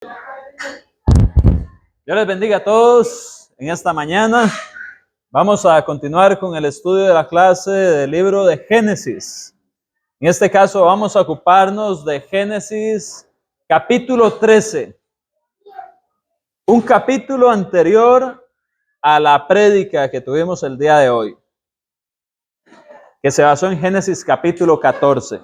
Dios les bendiga a todos en esta mañana. Vamos a continuar con el estudio de la clase del libro de Génesis. En este caso vamos a ocuparnos de Génesis capítulo 13. Un capítulo anterior a la prédica que tuvimos el día de hoy, que se basó en Génesis capítulo 14.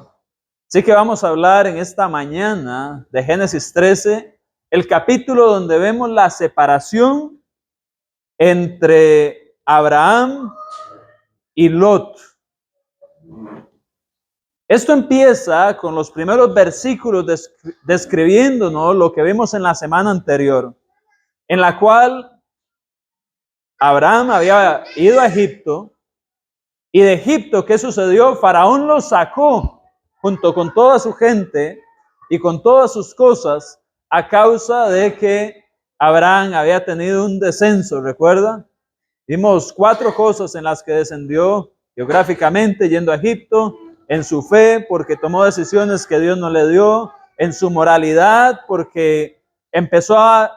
Así que vamos a hablar en esta mañana de Génesis 13, el capítulo donde vemos la separación entre Abraham y Lot. Esto empieza con los primeros versículos describiéndonos lo que vimos en la semana anterior, en la cual Abraham había ido a Egipto, y de Egipto, ¿qué sucedió? Faraón lo sacó junto con toda su gente y con todas sus cosas a causa de que Abraham había tenido un descenso, ¿recuerda? Vimos 4 cosas en las que descendió geográficamente yendo a Egipto: en su fe, porque tomó decisiones que Dios no le dio; en su moralidad, porque empezó a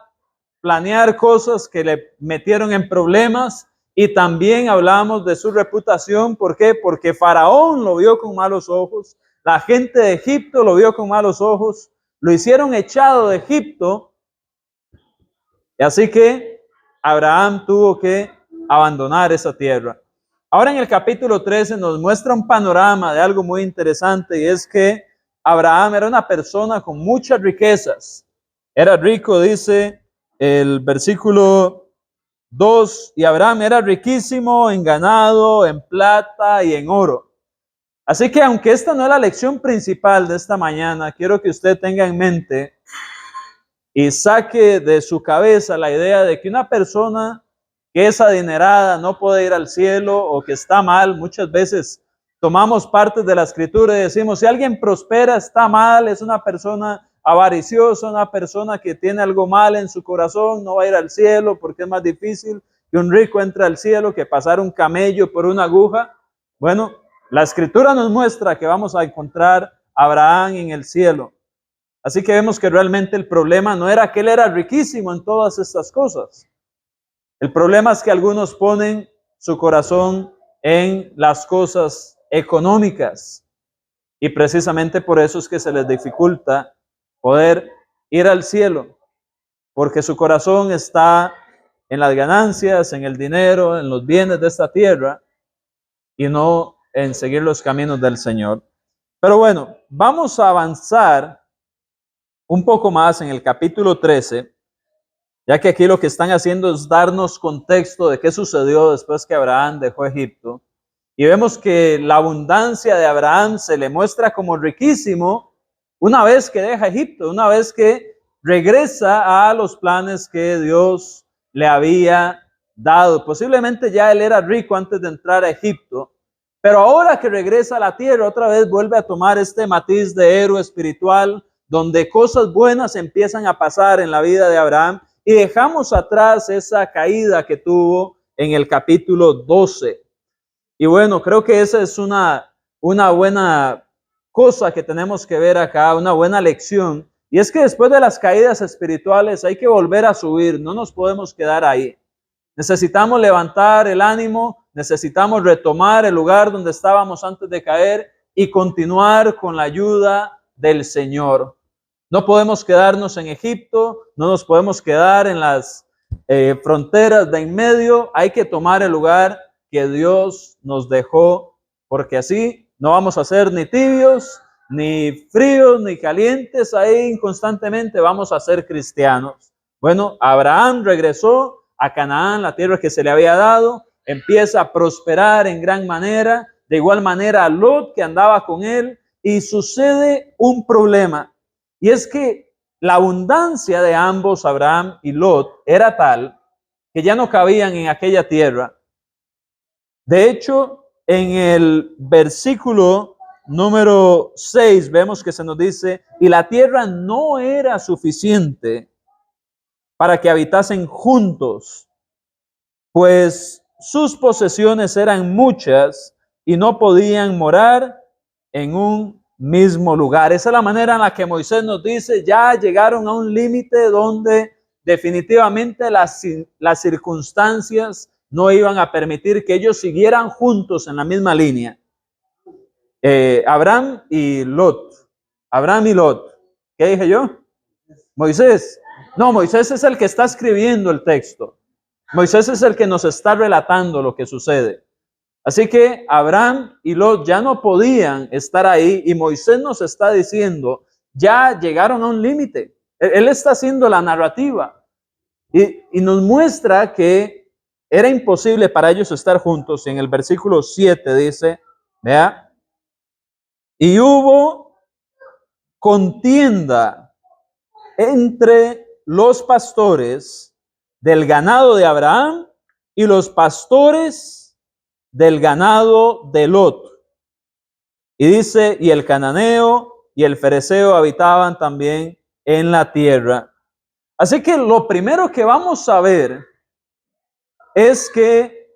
planear cosas que le metieron en problemas; y también hablamos de su reputación. ¿Por qué? Porque Faraón lo vio con malos ojos, la gente de Egipto lo vio con malos ojos, lo hicieron echado de Egipto, y así que Abraham tuvo que abandonar esa tierra. Ahora en el capítulo 13 nos muestra un panorama de algo muy interesante, y es que Abraham era una persona con muchas riquezas. Era rico, dice el versículo 2, y Abraham era riquísimo en ganado, en plata y en oro. Así que aunque esta no es la lección principal de esta mañana, quiero que usted tenga en mente y saque de su cabeza la idea de que una persona que es adinerada no puede ir al cielo, o que está mal. Muchas veces tomamos partes de la escritura y decimos: si alguien prospera, está mal, es una persona avariciosa, una persona que tiene algo mal en su corazón, no va a ir al cielo, porque es más difícil que un rico entre al cielo que pasar un camello por una aguja. Bueno, la escritura nos muestra que vamos a encontrar a Abraham en el cielo. Así que vemos que realmente el problema no era que él era riquísimo en todas estas cosas. El problema es que algunos ponen su corazón en las cosas económicas, y precisamente por eso es que se les dificulta poder ir al cielo, porque su corazón está en las ganancias, en el dinero, en los bienes de esta tierra, y no en seguir los caminos del Señor. Pero bueno, vamos a avanzar un poco más en el capítulo 13, ya que aquí lo que están haciendo es darnos contexto de qué sucedió después que Abraham dejó Egipto. Y vemos que la abundancia de Abraham se le muestra como riquísimo una vez que deja Egipto, una vez que regresa a los planes que Dios le había dado. Posiblemente ya él era rico antes de entrar a Egipto, pero ahora que regresa a la tierra, otra vez vuelve a tomar este matiz de héroe espiritual, donde cosas buenas empiezan a pasar en la vida de Abraham, y dejamos atrás esa caída que tuvo en el capítulo 12. Y bueno, creo que esa es una buena cosa que tenemos que ver acá, una buena lección. Y es que después de las caídas espirituales hay que volver a subir, no nos podemos quedar ahí. Necesitamos levantar el ánimo, necesitamos retomar el lugar donde estábamos antes de caer y continuar con la ayuda del Señor. No podemos quedarnos en Egipto, no nos podemos quedar en las fronteras de en medio. Hay que tomar el lugar que Dios nos dejó, porque así no vamos a ser ni tibios, ni fríos, ni calientes ahí constantemente, vamos a ser cristianos. Bueno, Abraham regresó a Canaán, la tierra que se le había dado, empieza a prosperar en gran manera, de igual manera a Lot, que andaba con él, y sucede un problema. Y es que la abundancia de ambos, Abraham y Lot, era tal que ya no cabían en aquella tierra. De hecho, en el versículo número 6 vemos que se nos dice: y la tierra no era suficiente para que habitasen juntos, pues sus posesiones eran muchas y no podían morar en un mismo lugar. Esa es la manera en la que Moisés nos dice, ya llegaron a un límite donde definitivamente las circunstancias no iban a permitir que ellos siguieran juntos en la misma línea. Abraham y Lot. Abraham y Lot. ¿Qué dije yo? Moisés. No, Moisés es el que está escribiendo el texto. Moisés es el que nos está relatando lo que sucede. Así que Abraham y Lot ya no podían estar ahí y Moisés nos está diciendo, ya llegaron a un límite. Él está haciendo la narrativa y nos muestra que era imposible para ellos estar juntos. Y en el versículo 7 dice, vea, y hubo contienda entre los pastores del ganado de Abraham y los pastores del ganado de Lot. Y dice, y el cananeo y el fereceo habitaban también en la tierra. Así que lo primero que vamos a ver es que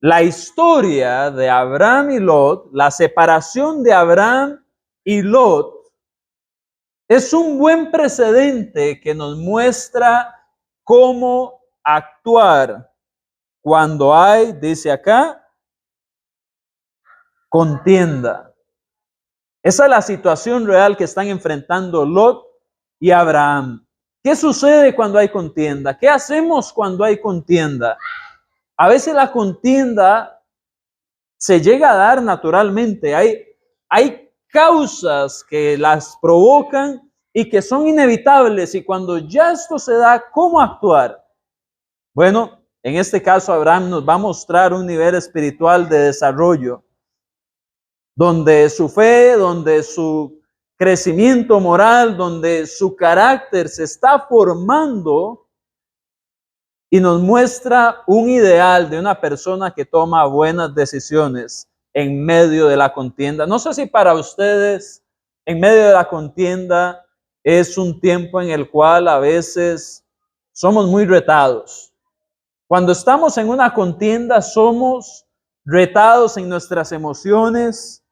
la historia de Abraham y Lot, la separación de Abraham y Lot, es un buen precedente que nos muestra cómo actuar cuando hay, dice acá, contienda. Esa es la situación real que están enfrentando Lot y Abraham. ¿Qué sucede cuando hay contienda? ¿Qué hacemos cuando hay contienda? A veces la contienda se llega a dar naturalmente. Hay causas que las provocan y que son inevitables. Y cuando ya esto se da, ¿cómo actuar? Bueno, en este caso Abraham nos va a mostrar un nivel espiritual de desarrollo, donde su fe, donde su crecimiento moral, donde su carácter se está formando y nos muestra un ideal de una persona que toma buenas decisiones en medio de la contienda. No sé si para ustedes, en medio de la contienda, es un tiempo en el cual a veces somos muy retados. Cuando estamos en una contienda, somos retados en nuestras emociones,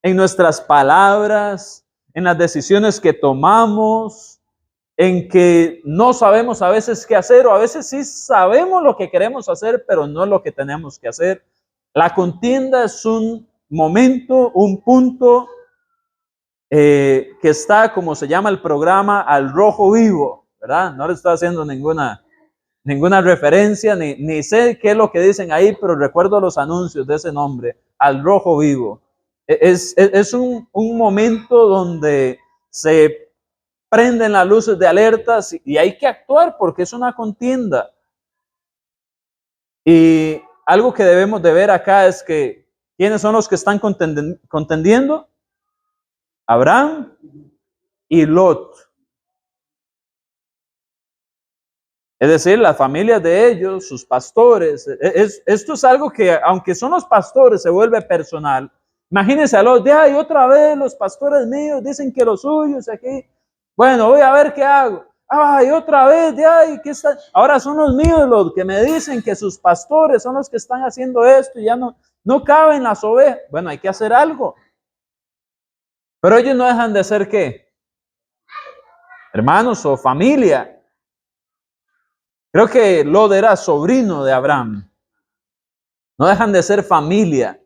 en nuestras palabras, en las decisiones que tomamos, en que no sabemos a veces qué hacer, o a veces sí sabemos lo que queremos hacer, pero no lo que tenemos que hacer. La contienda es un momento, un punto que está, como se llama el programa, al rojo vivo, ¿verdad? No le estoy haciendo ninguna referencia, ni sé qué es lo que dicen ahí, pero recuerdo los anuncios de ese nombre, al rojo vivo. Es un momento donde se prenden las luces de alertas y hay que actuar porque es una contienda. Y algo que debemos de ver acá es que, ¿quiénes son los que están contendiendo? Abraham y Lot. Es decir, las familias de ellos, sus pastores. Esto es algo que, aunque son los pastores, se vuelve personal. Imagínense a Lot, y otra vez los pastores míos dicen que los suyos aquí. Bueno, voy a ver qué hago. Ay, otra vez, ¿qué está? Ahora son los míos los que me dicen que sus pastores son los que están haciendo esto y ya no caben las ovejas. Bueno, hay que hacer algo. Pero ellos no dejan de ser, ¿qué? Hermanos o familia. Creo que Lot era sobrino de Abraham. No dejan de ser familia.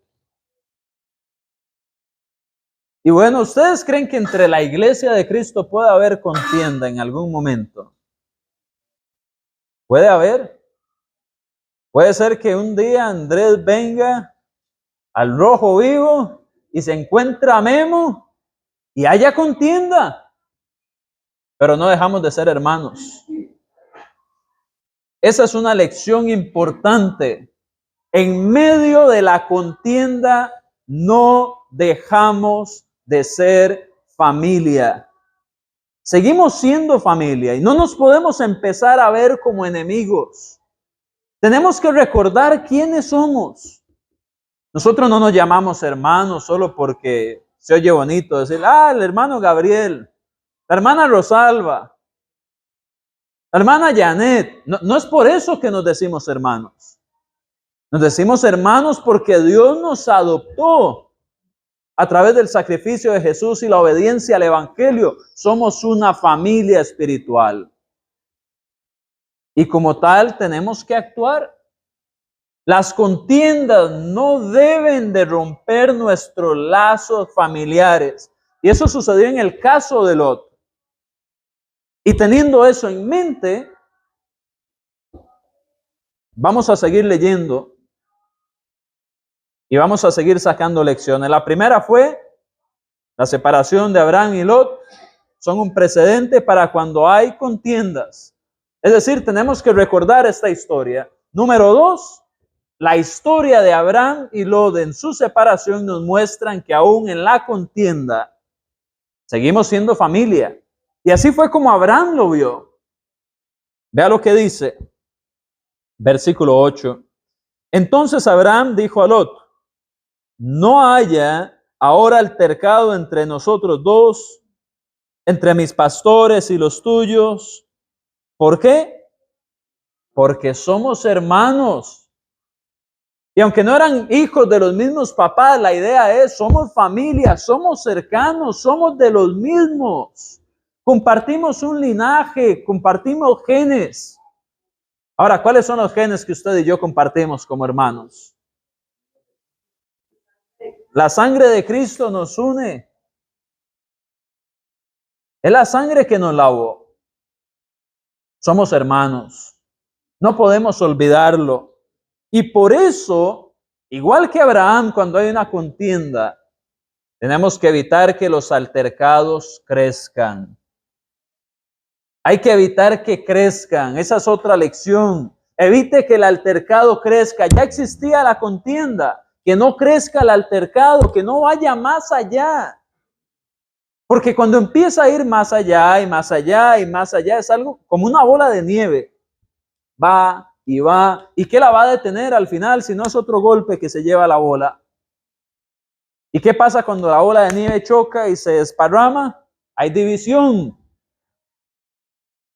Y bueno, ¿ustedes creen que entre la iglesia de Cristo puede haber contienda en algún momento? ¿Puede haber? Puede ser que un día Andrés venga al rojo vivo y se encuentra a Memo y haya contienda, pero no dejamos de ser hermanos. Esa es una lección importante. En medio de la contienda no dejamos de ser familia. Seguimos siendo familia y no nos podemos empezar a ver como enemigos. Tenemos que recordar quiénes somos. Nosotros no nos llamamos hermanos solo porque se oye bonito decir, el hermano Gabriel, la hermana Rosalba, la hermana Janet. No es por eso que nos decimos hermanos. Nos decimos hermanos porque Dios nos adoptó. a través del sacrificio de Jesús y la obediencia al Evangelio, somos una familia espiritual. Y como tal tenemos que actuar. Las contiendas no deben de romper nuestros lazos familiares. Y eso sucedió en el caso de Lot. Y teniendo eso en mente, vamos a seguir leyendo y vamos a seguir sacando lecciones. La primera fue la separación de Abraham y Lot. Son un precedente para cuando hay contiendas. Es decir, tenemos que recordar esta historia. Número 2, la historia de Abraham y Lot en su separación nos muestran que aún en la contienda seguimos siendo familia. Y así fue como Abraham lo vio. Vea lo que dice, versículo 8. Entonces Abraham dijo a Lot, no haya ahora altercado entre nosotros dos, entre mis pastores y los tuyos. ¿Por qué? Porque somos hermanos. Y aunque no eran hijos de los mismos papás, la idea es, somos familia, somos cercanos, somos de los mismos. Compartimos un linaje, compartimos genes. Ahora, ¿cuáles son los genes que usted y yo compartimos como hermanos? La sangre de Cristo nos une. Es la sangre que nos lavó. Somos hermanos. No podemos olvidarlo. Y por eso, igual que Abraham, cuando hay una contienda, tenemos que evitar que los altercados crezcan. Hay que evitar que crezcan. Esa es otra lección. Evite que el altercado crezca. Ya existía la contienda. Que no crezca el altercado, que no vaya más allá. Porque cuando empieza a ir más allá y más allá y más allá, es algo como una bola de nieve. Va y va. ¿Y qué la va a detener al final si no es otro golpe que se lleva la bola? ¿Y qué pasa cuando la bola de nieve choca y se desparrama? Hay división.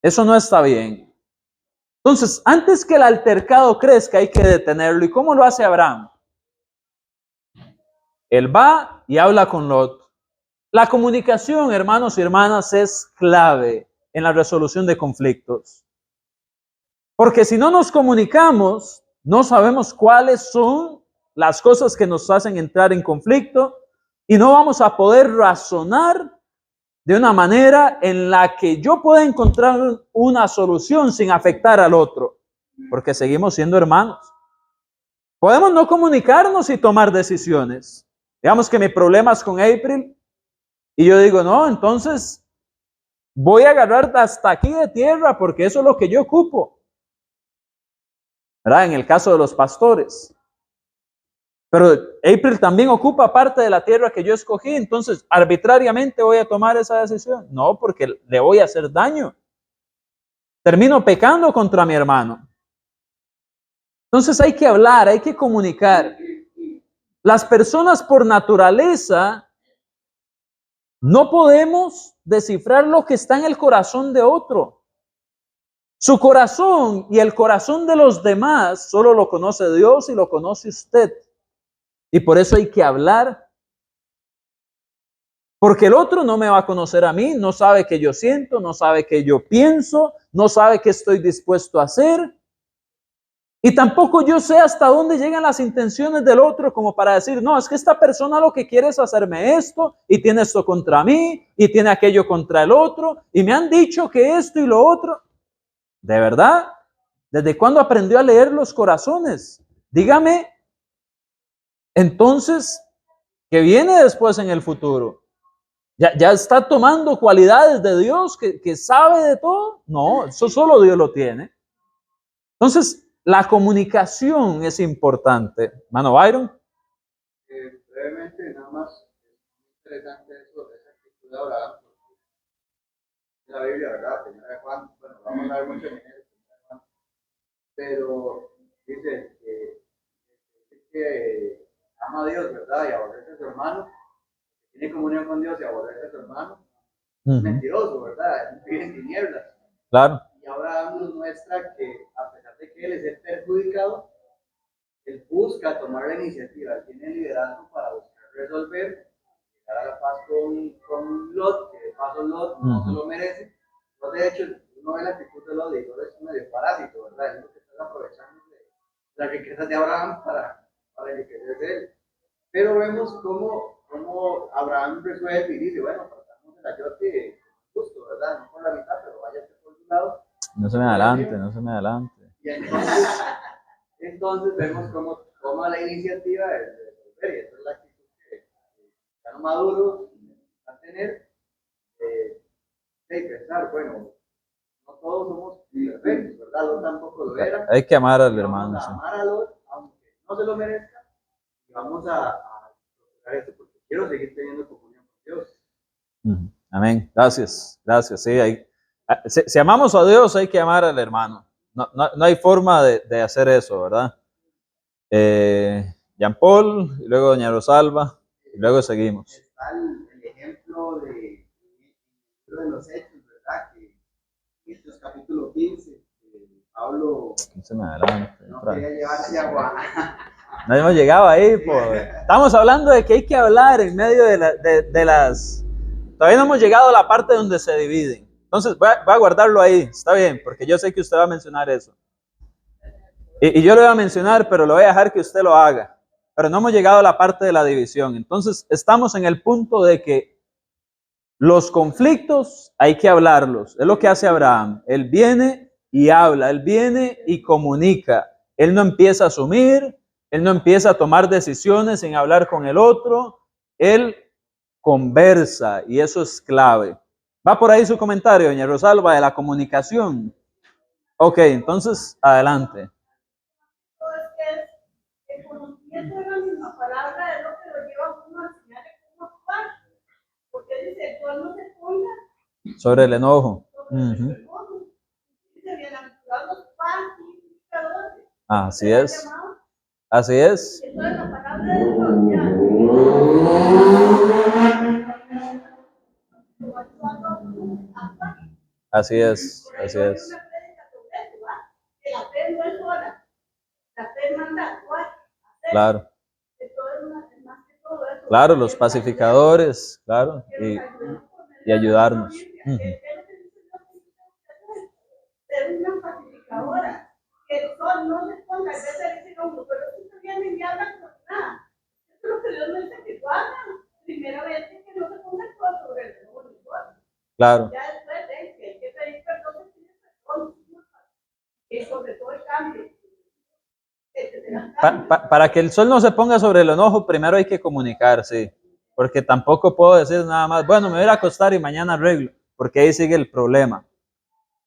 Eso no está bien. Entonces, antes que el altercado crezca, hay que detenerlo. ¿Y cómo lo hace Abraham? Él va y habla con Lot. La comunicación, hermanos y hermanas, es clave en la resolución de conflictos. Porque si no nos comunicamos, no sabemos cuáles son las cosas que nos hacen entrar en conflicto y no vamos a poder razonar de una manera en la que yo pueda encontrar una solución sin afectar al otro, porque seguimos siendo hermanos. Podemos no comunicarnos y tomar decisiones. Digamos que mi problema es con April y yo digo, no, entonces voy a agarrar hasta aquí de tierra porque eso es lo que yo ocupo. ¿Verdad? En el caso de los pastores. Pero April también ocupa parte de la tierra que yo escogí, entonces arbitrariamente voy a tomar esa decisión. No, porque le voy a hacer daño. Termino pecando contra mi hermano. Entonces hay que hablar, hay que comunicar. Las personas por naturaleza no podemos descifrar lo que está en el corazón de otro. Su corazón y el corazón de los demás solo lo conoce Dios y lo conoce usted. Y por eso hay que hablar. Porque el otro no me va a conocer a mí, no sabe qué yo siento, no sabe qué yo pienso, no sabe qué estoy dispuesto a hacer. Y tampoco yo sé hasta dónde llegan las intenciones del otro como para decir, no, es que esta persona lo que quiere es hacerme esto y tiene esto contra mí y tiene aquello contra el otro y me han dicho que esto y lo otro. ¿De verdad? ¿Desde cuándo aprendió a leer los corazones? Dígame, entonces, ¿qué viene después en el futuro? ¿Ya está tomando cualidades de Dios que sabe de todo? No, eso solo Dios lo tiene. Entonces, la comunicación es importante. Mano Byron. Brevemente, nada más, es interesante eso, esa actitud de Abraham, la Biblia, ¿verdad? Primera de Juan, bueno, vamos a ver mucho en el Juan, pero dice que ama a Dios, ¿verdad? Y aborrece a su hermano, tiene comunión con Dios y aborrece a su hermano, es mentiroso, ¿verdad? Vive en tinieblas. Claro. Y Abraham nos muestra que, a pesar de que él es el perjudicado, él busca tomar la iniciativa, él tiene liderazgo para buscar resolver llegar a la paz con Lot, que de paso Lot no se lo merece. Lot, de hecho, uno ve la actitud de Lot y Lot es medio parásito, ¿verdad? Es lo que están aprovechando de las riquezas de Abraham para enriquecerse de él. Pero vemos cómo Abraham resuelve y dice, bueno, partamos el ayote justo, ¿verdad? No por la mitad, pero váyase por un lado. No se me adelante, no se me adelante. Y entonces vemos cómo toma la iniciativa de resolver, y esa es la actitud que Cristiano Maduro va a tener, de pensar, bueno, no todos somos perfectos, ¿verdad? Lot tampoco lo era. Hay que amar al hermano. Vamos a amar a Lot, aunque no se lo merezca, y vamos a procurar esto porque quiero seguir teniendo comunión con Dios. Amén. Gracias, gracias. Sí, si amamos a Dios, hay que amar al hermano. No hay forma de hacer eso, ¿verdad? Jean Paul, y luego doña Rosalba, y luego seguimos. Está el ejemplo de los Hechos, ¿verdad? Que este es capítulo 15, Pablo no quería llevarse agua. No hemos llegado ahí, pues. Estamos hablando de que hay que hablar en medio de las... Todavía no hemos llegado a la parte donde se dividen. Entonces voy a guardarlo ahí, está bien, porque yo sé que usted va a mencionar eso. Y yo lo voy a mencionar, pero lo voy a dejar que usted lo haga. Pero no hemos llegado a la parte de la división. Entonces estamos en el punto de que los conflictos hay que hablarlos. Es lo que hace Abraham. Él viene y habla, él viene y comunica. Él no empieza a asumir, él no empieza a tomar decisiones sin hablar con el otro. Él conversa y eso es clave. ¿Va por ahí su comentario, doña Rosalba, de la comunicación? Ok, entonces, adelante. El conocimiento de la misma palabra es lo que lo lleva a uno a enseñarle cómo actuar. Porque dice, el sol no se ponga sobre el enojo. Dice, bienaventurados pacificadores. Así es. Así es. Entonces la palabra de Dios ya. Así es, así es. La fe no es sola, la fe manda actuar. Claro. Claro, los pacificadores, claro, y ayudarnos. Ser una pacificadora, que el sol no se ponga, a veces dicen, no, pero si vienen y hablan por nada. Eso es lo que Dios me dice que hagan. Primeramente, que no se ponga el sol sobre el sol. Claro. Ya después de que hay que pedir perdón, se pide perdón, y sobre todo el cambio. Para que el sol no se ponga sobre el enojo, primero hay que comunicar, sí. Porque tampoco puedo decir nada más, bueno, me voy a ir a acostar y mañana arreglo, porque ahí sigue el problema.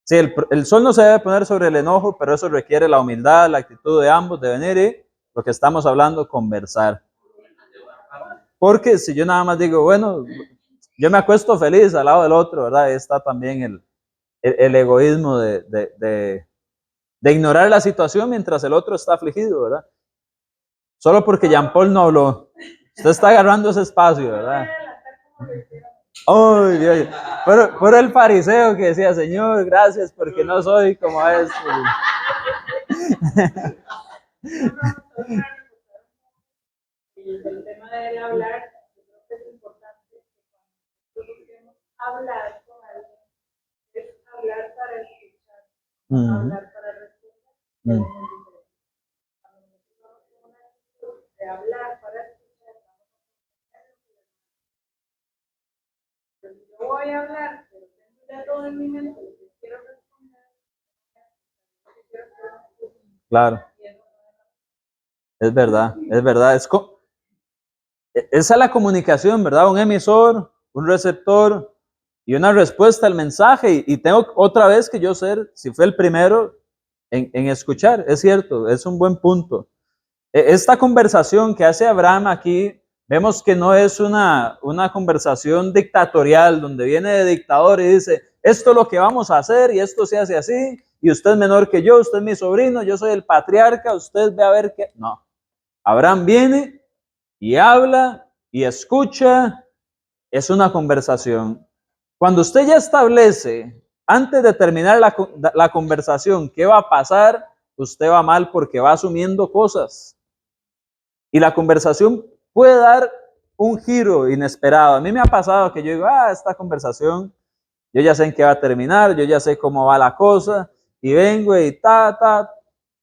Sí, el sol no se debe poner sobre el enojo, pero eso requiere la humildad, la actitud de ambos, de venir y lo que estamos hablando, conversar. Porque si yo nada más digo, bueno, yo me acuesto feliz al lado del otro, ¿verdad? Ahí está también el egoísmo de ignorar la situación mientras el otro está afligido, ¿verdad? Solo porque Jean Paul no habló. Usted está agarrando ese espacio, ¿verdad? ¡Ay, Dios! Por el fariseo que decía, Señor, gracias porque no soy como este. El tema del hablar, yo creo que es importante que cuando nosotros queremos hablar con alguien, es hablar para escuchar, hablar para responder. Cuando nosotros tenemos una actitud de hablar para escuchar, yo voy a hablar, pero tengo ya todo en mi mente, lo que quiero responder, lo que quiero responder. Claro. Es verdad, es verdad. Esa es la comunicación, ¿verdad? Un emisor, un receptor y una respuesta al mensaje. Y tengo otra vez que yo ser, si fue el primero en escuchar, es cierto, es un buen punto. Esta conversación que hace Abraham aquí, vemos que no es una conversación dictatorial, donde viene de dictador y dice, esto es lo que vamos a hacer y esto se hace así, y usted es menor que yo, usted es mi sobrino, yo soy el patriarca, usted ve a ver qué. No. Abraham viene y habla y escucha, es una conversación. Cuando usted ya establece, antes de terminar la conversación, qué va a pasar, usted va mal porque va asumiendo cosas. Y la conversación puede dar un giro inesperado. A mí me ha pasado que yo digo, esta conversación, yo ya sé en qué va a terminar, yo ya sé cómo va la cosa, y vengo y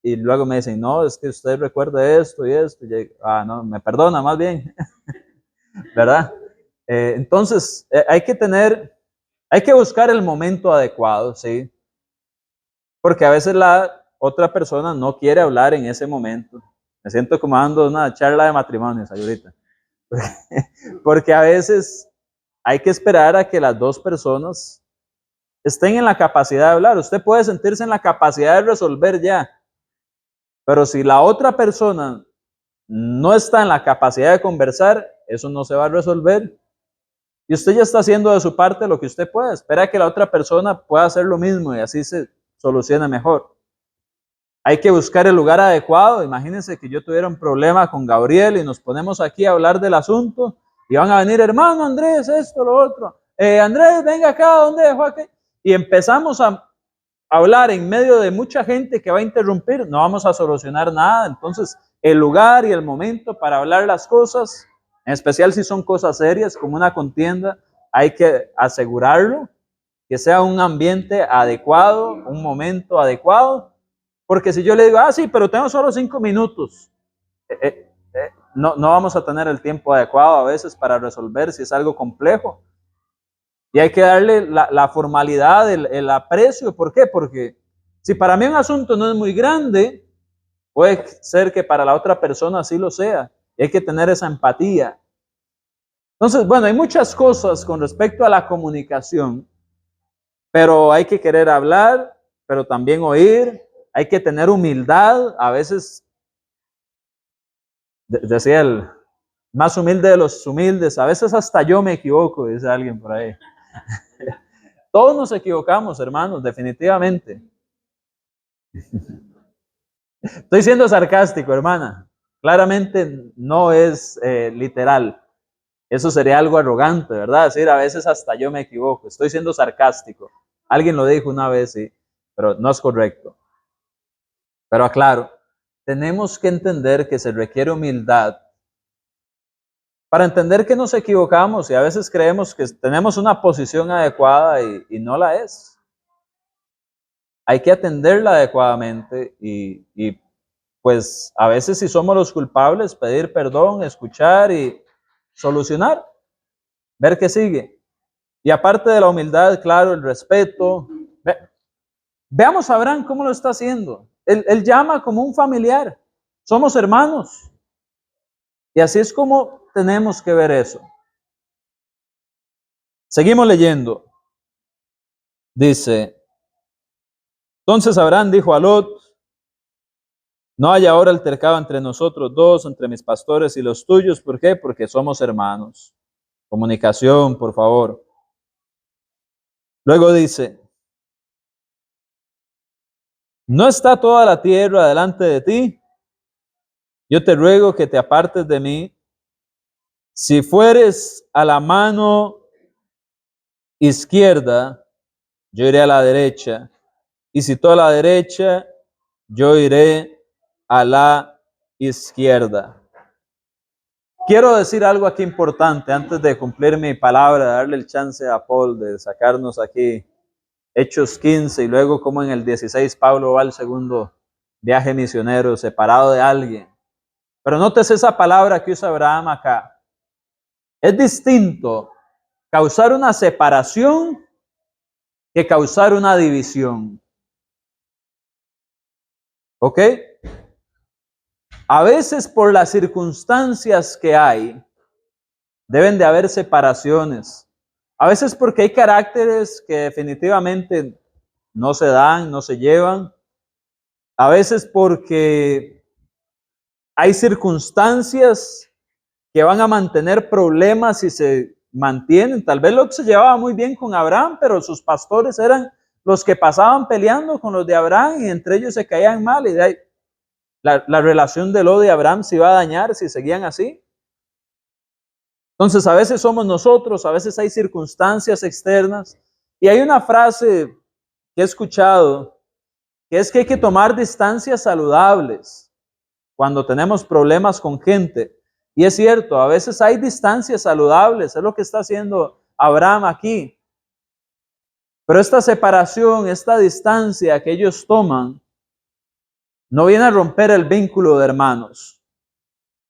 y luego me dicen, no, es que usted recuerda esto y esto, y yo digo, no, me perdona más bien, ¿verdad? Entonces, hay que buscar el momento adecuado, ¿sí? Porque a veces la otra persona no quiere hablar en ese momento. Me siento como dando una charla de matrimonios ahorita. Porque a veces hay que esperar a que las dos personas estén en la capacidad de hablar. Usted puede sentirse en la capacidad de resolver ya, pero si la otra persona no está en la capacidad de conversar, eso no se va a resolver. Y usted ya está haciendo de su parte lo que usted puede. Espera que la otra persona pueda hacer lo mismo y así se soluciona mejor. Hay que buscar el lugar adecuado. Imagínense que yo tuviera un problema con Gabriel y nos ponemos aquí a hablar del asunto y van a venir, hermano Andrés, esto, lo otro. Andrés, venga acá, ¿dónde dejó aquí? Y empezamos a hablar en medio de mucha gente que va a interrumpir, no vamos a solucionar nada. Entonces, el lugar y el momento para hablar las cosas, en especial si son cosas serias como una contienda, hay que asegurarlo, que sea un ambiente adecuado, un momento adecuado, porque si yo le digo, sí, pero tengo solo 5 minutos, no vamos a tener el tiempo adecuado a veces para resolver si es algo complejo. Y hay que darle la formalidad, el aprecio. ¿Por qué? Porque si para mí un asunto no es muy grande, puede ser que para la otra persona sí lo sea. Y hay que tener esa empatía. Entonces, bueno, hay muchas cosas con respecto a la comunicación, pero hay que querer hablar, pero también oír. Hay que tener humildad. A veces, decía el más humilde de los humildes, a veces hasta yo me equivoco, dice alguien por ahí. Todos nos equivocamos, hermanos, definitivamente. Estoy siendo sarcástico, hermana. Claramente no es literal. Eso sería algo arrogante, ¿verdad? Decir, a veces hasta yo me equivoco. Estoy siendo sarcástico. Alguien lo dijo una vez, sí, pero no es correcto. Pero aclaro, tenemos que entender que se requiere humildad para entender que nos equivocamos y a veces creemos que tenemos una posición adecuada y no la es. Hay que atenderla adecuadamente y pues a veces si somos los culpables, pedir perdón, escuchar y solucionar, ver qué sigue. Y aparte de la humildad, claro, el respeto. Veamos a Abraham cómo lo está haciendo. Él llama como un familiar. Somos hermanos. Y así es como tenemos que ver eso. Seguimos leyendo. Dice, entonces Abraham dijo a Lot, no hay ahora altercado entre nosotros dos, entre mis pastores y los tuyos. ¿Por qué? Porque somos hermanos. Comunicación, por favor. Luego dice, ¿no está toda la tierra delante de ti? Yo te ruego que te apartes de mí. Si fueres a la mano izquierda, yo iré a la derecha. Y si tú a la derecha, yo iré a la izquierda. Quiero decir algo aquí importante antes de cumplir mi palabra, darle el chance a Paul de sacarnos aquí Hechos 15 y luego como en el 16 Pablo va al segundo viaje misionero separado de alguien. Pero notes esa palabra que usa Abraham acá. Es distinto causar una separación que causar una división. ¿Ok? A veces por las circunstancias que hay, deben de haber separaciones. A veces porque hay caracteres que definitivamente no se dan, no se llevan. A veces porque hay circunstancias que van a mantener problemas y se mantienen. Tal vez Lot se llevaba muy bien con Abraham, pero sus pastores eran los que pasaban peleando con los de Abraham y entre ellos se caían mal y de ahí la relación de Lot y Abraham se iba a dañar si seguían así. Entonces a veces somos nosotros, a veces hay circunstancias externas y hay una frase que he escuchado que es que hay que tomar distancias saludables cuando tenemos problemas con gente. Y es cierto, a veces hay distancias saludables, es lo que está haciendo Abraham aquí. Pero esta separación, esta distancia que ellos toman, no viene a romper el vínculo de hermanos.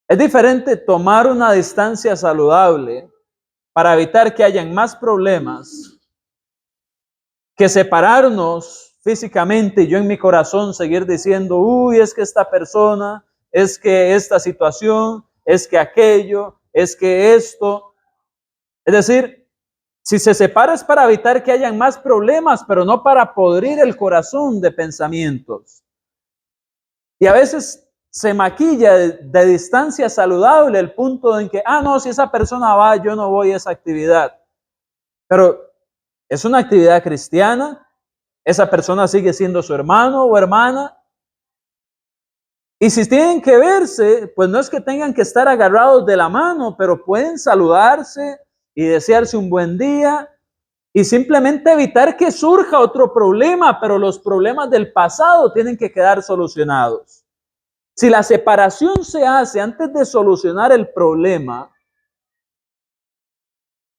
Es diferente tomar una distancia saludable para evitar que hayan más problemas que separarnos físicamente y yo en mi corazón seguir diciendo, uy, es que esta persona, es que esta situación, es que aquello, es que esto. Es decir, si se separa es para evitar que hayan más problemas, pero no para podrir el corazón de pensamientos. Y a veces se maquilla de distancia saludable el punto en que, no, si esa persona va, yo no voy a esa actividad. Pero es una actividad cristiana, esa persona sigue siendo su hermano o hermana. Y si tienen que verse, pues no es que tengan que estar agarrados de la mano, pero pueden saludarse y desearse un buen día y simplemente evitar que surja otro problema, pero los problemas del pasado tienen que quedar solucionados. Si la separación se hace antes de solucionar el problema,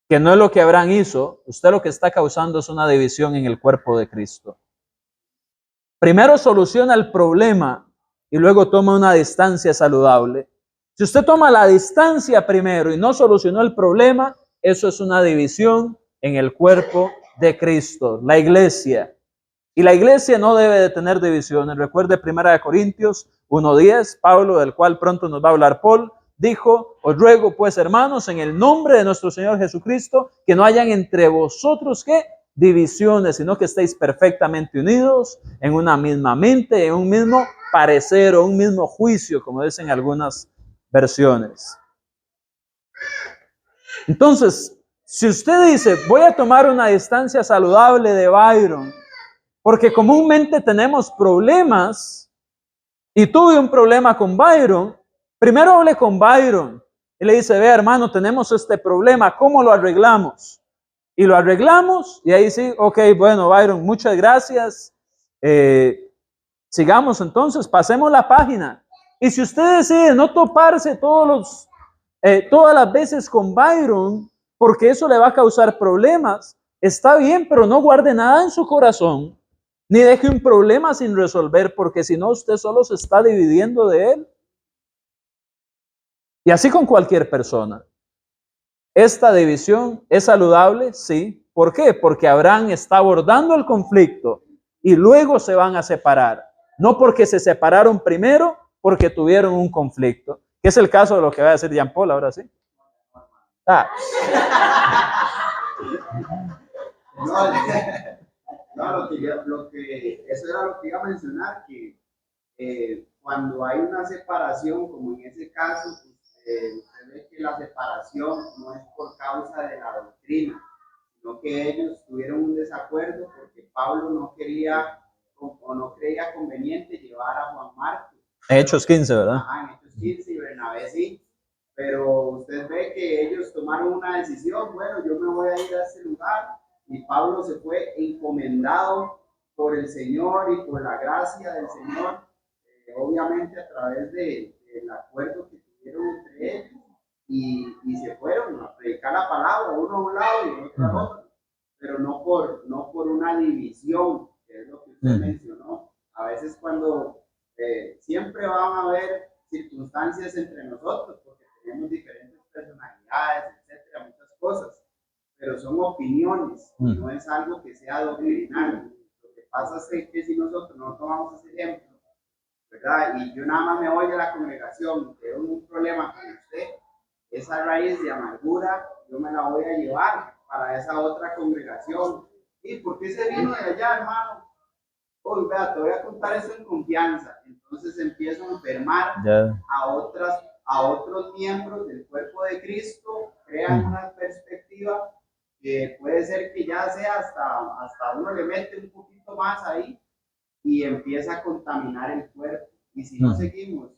que no es lo que Abraham hizo, usted lo que está causando es una división en el cuerpo de Cristo. Primero soluciona el problema y luego toma una distancia saludable. Si usted toma la distancia primero y no solucionó el problema, eso es una división en el cuerpo de Cristo, la iglesia. Y la iglesia no debe de tener divisiones. Recuerde 1 Corintios 1:10, Pablo, del cual pronto nos va a hablar Paul, dijo, os ruego pues hermanos en el nombre de nuestro Señor Jesucristo, que no hayan entre vosotros, ¿qué? Divisiones, sino que estéis perfectamente unidos en una misma mente, en un mismo parecer o un mismo juicio, como dicen algunas versiones. Entonces, si usted dice, voy a tomar una distancia saludable de Byron, porque comúnmente tenemos problemas, y tuve un problema con Byron, primero hable con Byron, y le dice, ve hermano, tenemos este problema, ¿cómo lo arreglamos? Y lo arreglamos, y ahí sí, ok, bueno Byron, muchas gracias, sigamos entonces, pasemos la página. Y si usted decide no toparse todas las veces con Byron, porque eso le va a causar problemas, está bien, pero no guarde nada en su corazón, ni deje un problema sin resolver, porque si no usted solo se está dividiendo de él. Y así con cualquier persona. ¿Esta división es saludable? Sí. ¿Por qué? Porque Abraham está abordando el conflicto y luego se van a separar. No porque se separaron primero, porque tuvieron un conflicto. Que es el caso de lo que va a decir Jean Paul ahora sí. Eso era lo que iba a mencionar, que cuando hay una separación, como en ese caso, usted ve que la separación no es por causa de la doctrina, sino que ellos tuvieron un desacuerdo porque Pablo no quería o no creía conveniente llevar a Juan Marcos. Hechos 15, ¿verdad? En Hechos 15 y Bernabé sí, pero usted ve que ellos tomaron una decisión, bueno, yo me voy a ir a ese lugar, y Pablo se fue encomendado por el Señor y por la gracia del Señor, obviamente a través del acuerdo que tuvieron entre ellos, y se fueron a predicar la palabra, uno a un lado y otro al otro, pero no por una división, que es lo que usted mencionó. A veces cuando siempre van a haber circunstancias entre nosotros, porque tenemos diferentes personalidades, etcétera, muchas cosas, pero son opiniones, no es algo que sea doctrinal. Lo que pasa es que si nosotros no tomamos ese ejemplo, ¿verdad? Y yo nada más me voy de la congregación, tengo un problema con usted, esa raíz de amargura yo me la voy a llevar para esa otra congregación. ¿Y por qué se vino de allá, hermano? Uy, vea, te voy a contar eso en confianza. Entonces empiezo a enfermar a otros miembros del cuerpo de Cristo, crean una perspectiva que puede ser que ya sea hasta uno le mete un poquito más ahí y empieza a contaminar el cuerpo. Y si no seguimos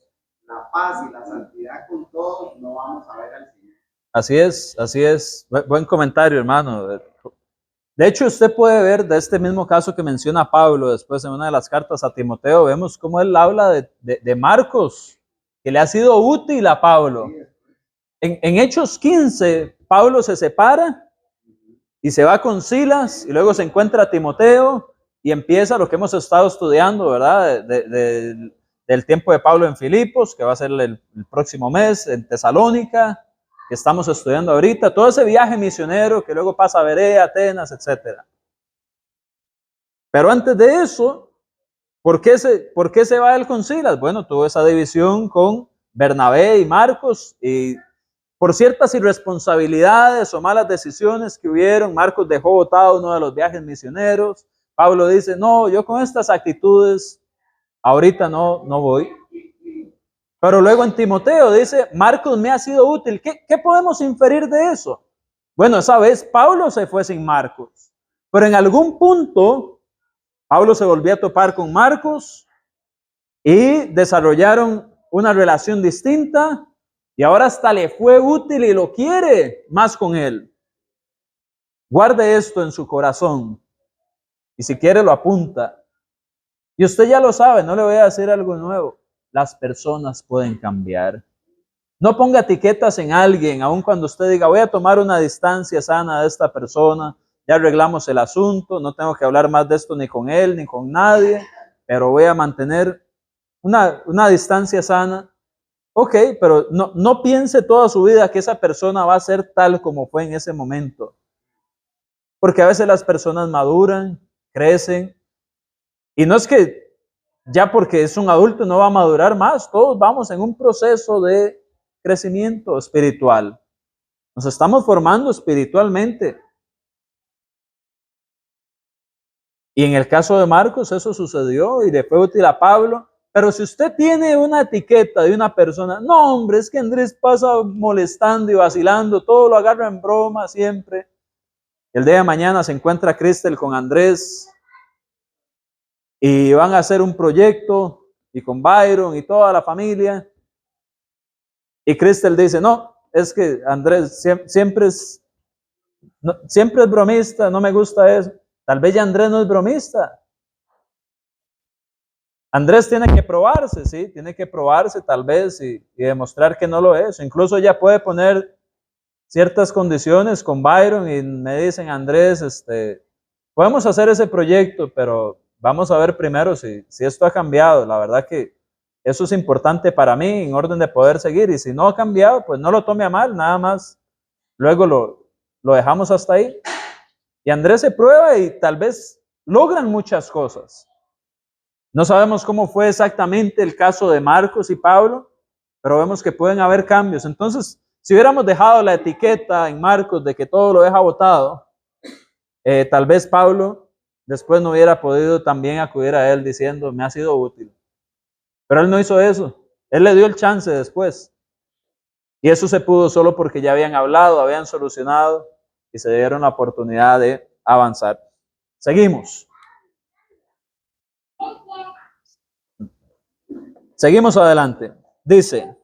la paz y la santidad con todos, no vamos a ver al Señor. Así es, así es. Buen comentario, hermano. De hecho, usted puede ver de este mismo caso que menciona Pablo después en una de las cartas a Timoteo, vemos cómo él habla de Marcos, que le ha sido útil a Pablo. En Hechos 15, Pablo se separa y se va con Silas y luego se encuentra a Timoteo y empieza lo que hemos estado estudiando, ¿verdad? Del tiempo de Pablo en Filipos, que va a ser el próximo mes, en Tesalónica, que estamos estudiando ahorita, todo ese viaje misionero que luego pasa a Berea, Atenas, etc. Pero antes de eso, ¿por qué se va él con Silas? Bueno, tuvo esa división con Bernabé y Marcos y por ciertas irresponsabilidades o malas decisiones que hubieron, Marcos dejó botado uno de los viajes misioneros. Pablo dice, no, yo con estas actitudes ahorita no voy. Pero luego en Timoteo dice, Marcos me ha sido útil. ¿Qué podemos inferir de eso? Bueno, esa vez Pablo se fue sin Marcos, pero en algún punto Pablo se volvió a topar con Marcos y desarrollaron una relación distinta y ahora hasta le fue útil y lo quiere más con él. Guarde esto en su corazón y si quiere lo apunta. Y usted ya lo sabe, no le voy a decir algo nuevo. Las personas pueden cambiar. No ponga etiquetas en alguien, aun cuando usted diga, voy a tomar una distancia sana de esta persona, ya arreglamos el asunto, no tengo que hablar más de esto ni con él, ni con nadie, pero voy a mantener una distancia sana. Ok, pero no piense toda su vida que esa persona va a ser tal como fue en ese momento. Porque a veces las personas maduran, crecen, y no es que ya porque es un adulto no va a madurar más, todos vamos en un proceso de crecimiento espiritual. Nos estamos formando espiritualmente. Y en el caso de Marcos eso sucedió y le fue útil a Pablo. Pero si usted tiene una etiqueta de una persona, no hombre, es que Andrés pasa molestando y vacilando, todo lo agarra en broma siempre. El día de mañana se encuentra Cristel con Andrés y van a hacer un proyecto y con Byron y toda la familia. Y Cristel dice, no, es que Andrés siempre es bromista, no me gusta eso. Tal vez ya Andrés no es bromista. Andrés tiene que probarse, ¿sí? Tiene que probarse tal vez y demostrar que no lo es. Incluso ya puede poner ciertas condiciones con Byron y me dicen, Andrés, podemos hacer ese proyecto, pero vamos a ver primero si esto ha cambiado. La verdad que eso es importante para mí en orden de poder seguir. Y si no ha cambiado, pues no lo tome a mal, nada más. Luego lo dejamos hasta ahí. Y Andrés se prueba y tal vez logran muchas cosas. No sabemos cómo fue exactamente el caso de Marcos y Pablo, pero vemos que pueden haber cambios. Entonces, si hubiéramos dejado la etiqueta en Marcos de que todo lo deja botado, tal vez Pablo después no hubiera podido también acudir a él diciendo, me ha sido útil. Pero él no hizo eso. Él le dio el chance después. Y eso se pudo solo porque ya habían hablado, habían solucionado y se dieron la oportunidad de avanzar. Seguimos. Seguimos adelante. Dice,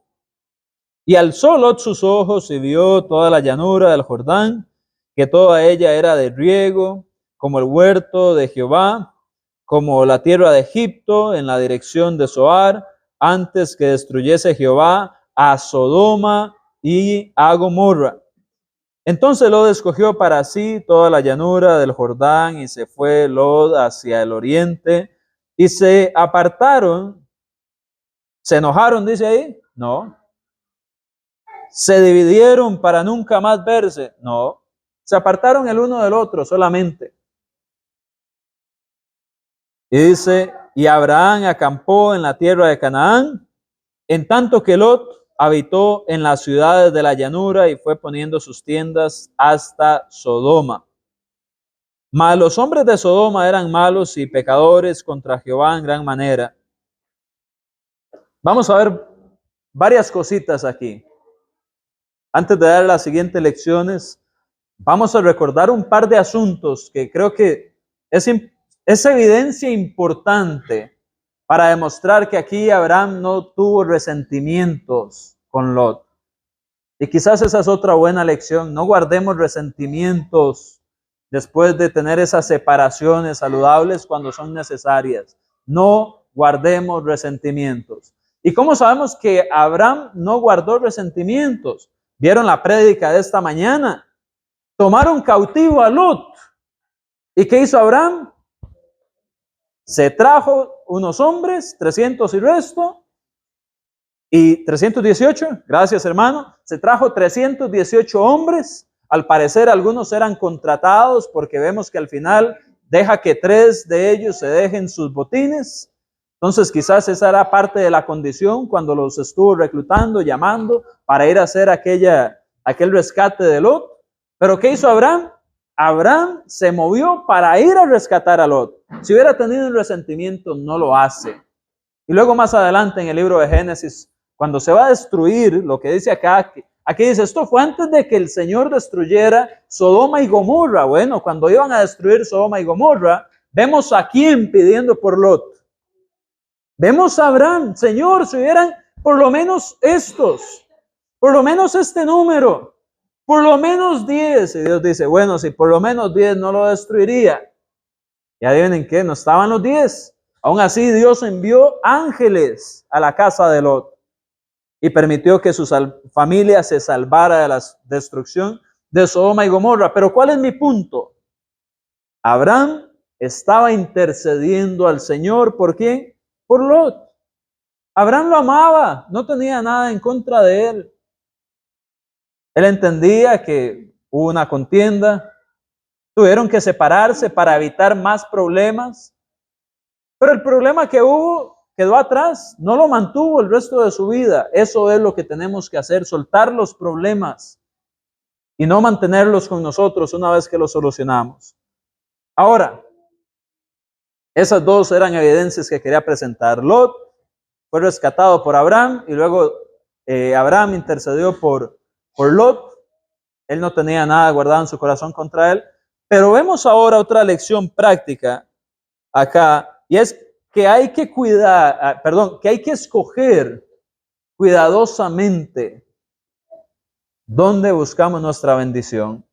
y alzó Lot sus ojos y vio toda la llanura del Jordán, que toda ella era de riego, como el huerto de Jehová, como la tierra de Egipto, en la dirección de Zoar, antes que destruyese Jehová a Sodoma y a Gomorra. Entonces Lot escogió para sí toda la llanura del Jordán y se fue Lot hacia el oriente y se apartaron. ¿Se enojaron, dice ahí? No. ¿Se dividieron para nunca más verse? No. Se apartaron el uno del otro solamente. Y dice, y Abraham acampó en la tierra de Canaán, en tanto que Lot habitó en las ciudades de la llanura y fue poniendo sus tiendas hasta Sodoma. Mas los hombres de Sodoma eran malos y pecadores contra Jehová en gran manera. Vamos a ver varias cositas aquí. Antes de dar las siguientes lecciones, vamos a recordar un par de asuntos que creo que es evidencia importante para demostrar que aquí Abraham no tuvo resentimientos con Lot. Y quizás esa es otra buena lección. No guardemos resentimientos después de tener esas separaciones saludables cuando son necesarias. No guardemos resentimientos. ¿Y cómo sabemos que Abraham no guardó resentimientos? vieron la prédica de esta mañana. Tomaron cautivo a Lot. ¿Y qué hizo Abraham? Se trajo unos hombres, 300 y resto, y 318, gracias hermano, se trajo 318 hombres. Al parecer algunos eran contratados porque vemos que al final deja que 3 de ellos se dejen sus botines. Entonces quizás esa era parte de la condición cuando los estuvo reclutando, llamando para ir a hacer aquel rescate de Lot. Pero ¿qué hizo Abraham? Abraham se movió para ir a rescatar a Lot. Si hubiera tenido un resentimiento, no lo hace. Y luego más adelante en el libro de Génesis, cuando se va a destruir, lo que dice acá, aquí dice, esto fue antes de que el Señor destruyera Sodoma y Gomorra. Bueno, cuando iban a destruir Sodoma y Gomorra, vemos a quién pidiendo por Lot. Vemos a Abraham, Señor, si hubieran por lo menos estos, por lo menos este número, por lo menos 10. Y Dios dice, bueno, si por lo menos 10 no lo destruiría. Y adivinen qué, no estaban los 10. Aún así Dios envió ángeles a la casa de Lot y permitió que su familia se salvara de la destrucción de Sodoma y Gomorra. Pero ¿cuál es mi punto? Abraham estaba intercediendo al Señor, ¿por quién? Por Lot. Abraham lo amaba, no tenía nada en contra de él. Él entendía que hubo una contienda, tuvieron que separarse para evitar más problemas, pero el problema que hubo quedó atrás, no lo mantuvo el resto de su vida. Eso es lo que tenemos que hacer, soltar los problemas y no mantenerlos con nosotros una vez que los solucionamos. Ahora, esas dos eran evidencias que quería presentar. Lot fue rescatado por Abraham y luego Abraham intercedió por Lot. Él no tenía nada guardado en su corazón contra él. Pero vemos ahora otra lección práctica acá, y es que hay que que hay que escoger cuidadosamente dónde buscamos nuestra bendición.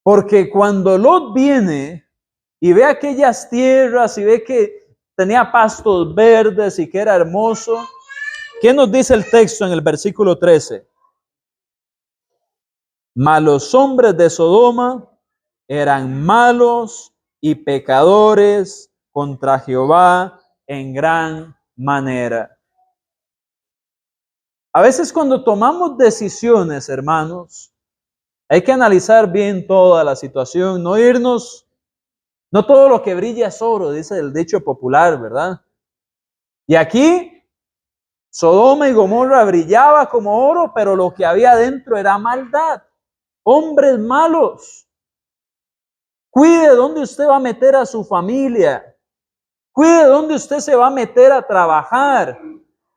Porque cuando Lot viene y ve aquellas tierras y ve que tenía pastos verdes y que era hermoso, ¿qué nos dice el texto en el versículo 13? Mas los hombres de Sodoma eran malos y pecadores contra Jehová en gran manera. A veces cuando tomamos decisiones, hermanos, hay que analizar bien toda la situación, no irnos, no todo lo que brilla es oro, dice el dicho popular, ¿verdad? Y aquí Sodoma y Gomorra brillaba como oro, pero lo que había dentro era maldad, hombres malos. Cuide dónde usted va a meter a su familia. Cuide dónde usted se va a meter a trabajar.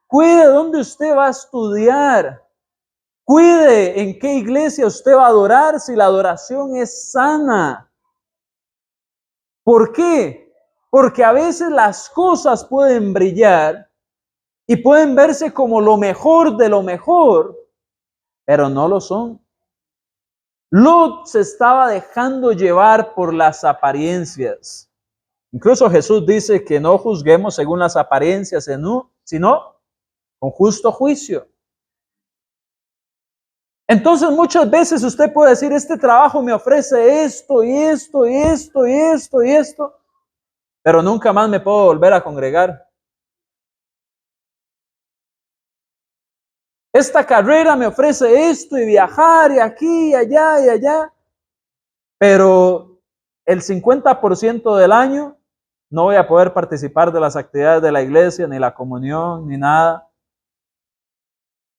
Cuide dónde usted va a estudiar. Cuide en qué iglesia usted va a adorar si la adoración es sana. ¿Por qué? Porque a veces las cosas pueden brillar y pueden verse como lo mejor de lo mejor, pero no lo son. Lot se estaba dejando llevar por las apariencias. Incluso Jesús dice que no juzguemos según las apariencias, sino con justo juicio. Entonces muchas veces usted puede decir, este trabajo me ofrece esto y esto y esto y esto y esto, pero nunca más me puedo volver a congregar. Esta carrera me ofrece esto y viajar y aquí y allá, pero el 50% del año no voy a poder participar de las actividades de la iglesia, ni la comunión, ni nada.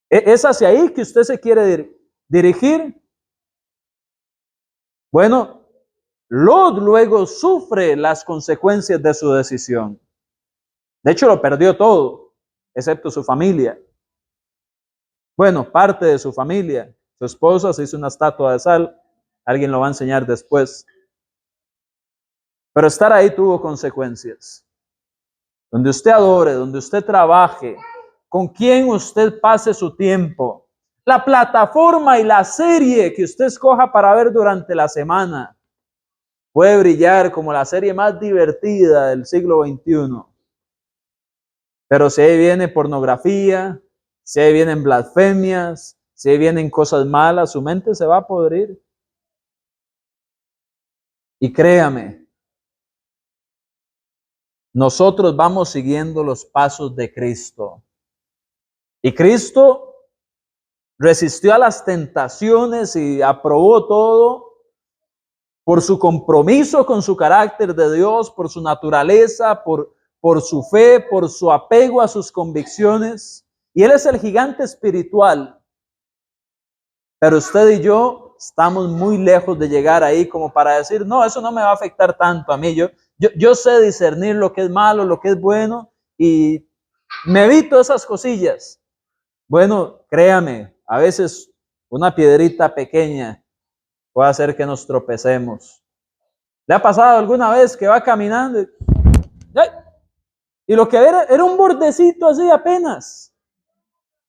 ¿Es hacia ahí que usted se quiere dirigir? Bueno, Lot luego sufre las consecuencias de su decisión. De hecho, lo perdió todo, excepto su familia. Bueno, parte de su familia. Su esposa se hizo una estatua de sal. Alguien lo va a enseñar después. Pero estar ahí tuvo consecuencias. Donde usted adore, donde usted trabaje, con quién usted pase su tiempo, la plataforma y la serie que usted escoja para ver durante la semana, puede brillar como la serie más divertida del siglo XXI. Pero si ahí viene pornografía, si ahí vienen blasfemias, si vienen cosas malas, su mente se va a podrir. Y créame, nosotros vamos siguiendo los pasos de Cristo. Y Cristo resistió a las tentaciones y aprobó todo por su compromiso con su carácter de Dios, por su naturaleza, por su fe, por su apego a sus convicciones. Y Él es el gigante espiritual. Pero usted y yo estamos muy lejos de llegar ahí como para decir, no, eso no me va a afectar tanto a mí. Yo sé discernir lo que es malo, lo que es bueno, y me evito esas cosillas. Bueno, créame, a veces una piedrita pequeña puede hacer que nos tropecemos. ¿Le ha pasado alguna vez que va caminando y lo que era un bordecito así apenas,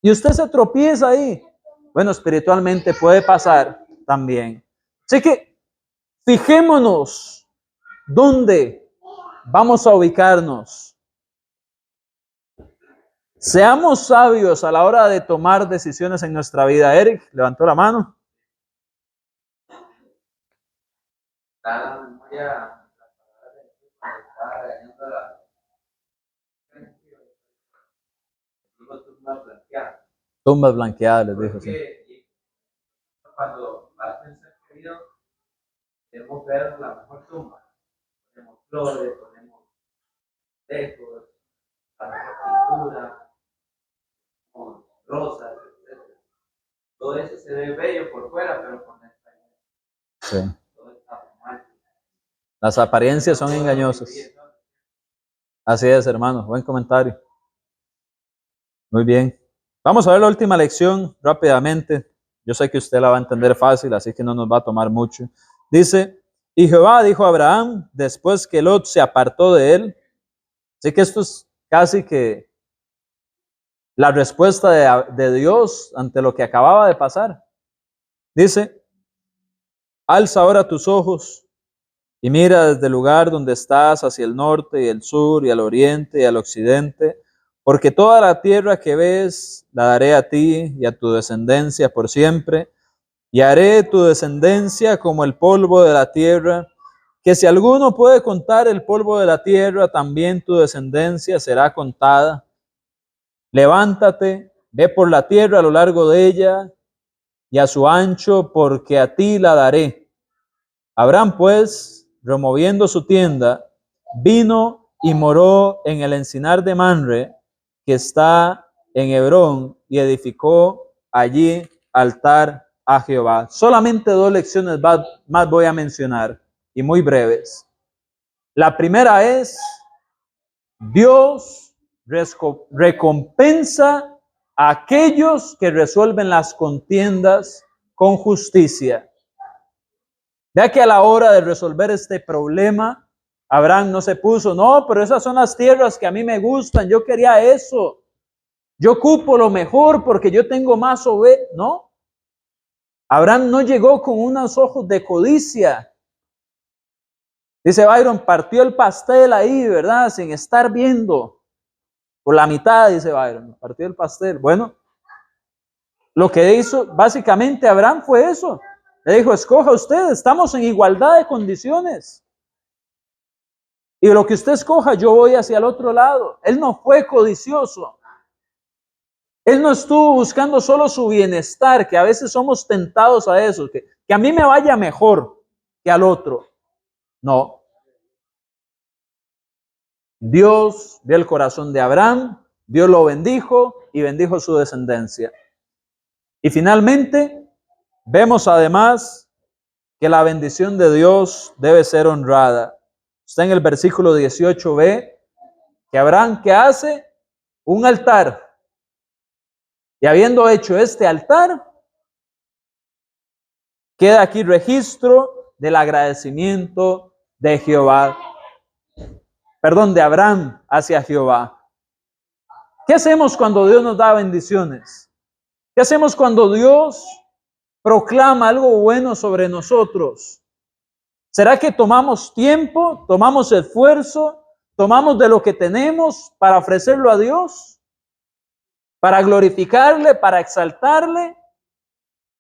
y usted se tropieza ahí? Bueno, espiritualmente puede pasar también. Así que fijémonos dónde vamos a ubicarnos. Seamos sabios a la hora de tomar decisiones en nuestra vida. Eric, levantó la mano. La memoria, Tumbas blanqueadas, les dijo. Sí. Cuando vas a ser querido, debemos ver la mejor tumba. Ponemos flores, ponemos tejos, la mejor pintura, con rosas, etc. Todo eso se ve bello por fuera, pero por dentro Sí. todo está mal. Las apariencias son engañosas. Así es, hermano. Buen comentario. Muy bien. Vamos a ver la última lección rápidamente. Yo sé que usted la va a entender fácil, así que no nos va a tomar mucho. Dice, y Jehová dijo a Abraham, después que Lot se apartó de él. Así que esto es casi que la respuesta de Dios ante lo que acababa de pasar. Dice, alza ahora tus ojos y mira desde el lugar donde estás hacia el norte y el sur y al oriente y al occidente, porque toda la tierra que ves la daré a ti y a tu descendencia por siempre, y haré tu descendencia como el polvo de la tierra, que si alguno puede contar el polvo de la tierra, también tu descendencia será contada. Levántate, ve por la tierra a lo largo de ella y a su ancho, porque a ti la daré. Abraham, pues, removiendo su tienda, vino y moró en el encinar de Mamre, que está en Hebrón, y edificó allí altar a Jehová. Solamente 2 lecciones más voy a mencionar, y muy breves. La primera es, Dios recompensa a aquellos que resuelven las contiendas con justicia. Vea que a la hora de resolver este problema, Abraham no se puso, no, pero esas son las tierras que a mí me gustan, yo quería eso. Yo ocupo lo mejor porque yo tengo más ovejas. No. Abraham no llegó con unos ojos de codicia. Dice Byron, partió el pastel ahí, ¿verdad? Sin estar viendo. Por la mitad, dice Byron, partió el pastel. Bueno, lo que hizo básicamente Abraham fue eso. Le dijo, escoja usted, estamos en igualdad de condiciones. Y lo que usted escoja, yo voy hacia el otro lado. Él no fue codicioso. Él no estuvo buscando solo su bienestar, que a veces somos tentados a eso, que a mí me vaya mejor que al otro. No. Dios vio el corazón de Abraham, Dios lo bendijo y bendijo su descendencia. Y finalmente, vemos además que la bendición de Dios debe ser honrada. Está en el versículo 18 ve que Abraham, ¿qué hace? Un altar. Y habiendo hecho este altar, queda aquí registro del agradecimiento de Jehová. Perdón, de Abraham hacia Jehová. ¿Qué hacemos cuando Dios nos da bendiciones? ¿Qué hacemos cuando Dios proclama algo bueno sobre nosotros? ¿Será que tomamos tiempo, tomamos esfuerzo, tomamos de lo que tenemos para ofrecerlo a Dios? ¿Para glorificarle, para exaltarle?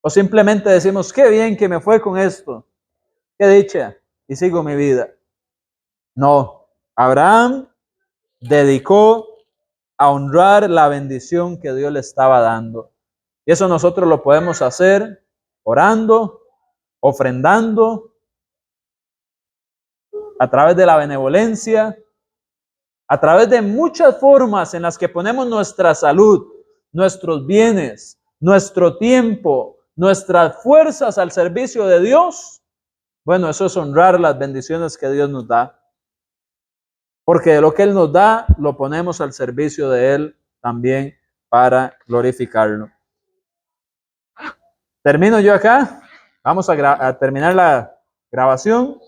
O simplemente decimos, qué bien que me fue con esto, qué dicha, y sigo mi vida. No, Abraham dedicó a honrar la bendición que Dios le estaba dando. Y eso nosotros lo podemos hacer orando, ofrendando, a través de la benevolencia, a través de muchas formas en las que ponemos nuestra salud, nuestros bienes, nuestro tiempo, nuestras fuerzas al servicio de Dios. Bueno, eso es honrar las bendiciones que Dios nos da. Porque de lo que Él nos da, lo ponemos al servicio de Él también para glorificarlo. Termino yo acá. Vamos a terminar la grabación.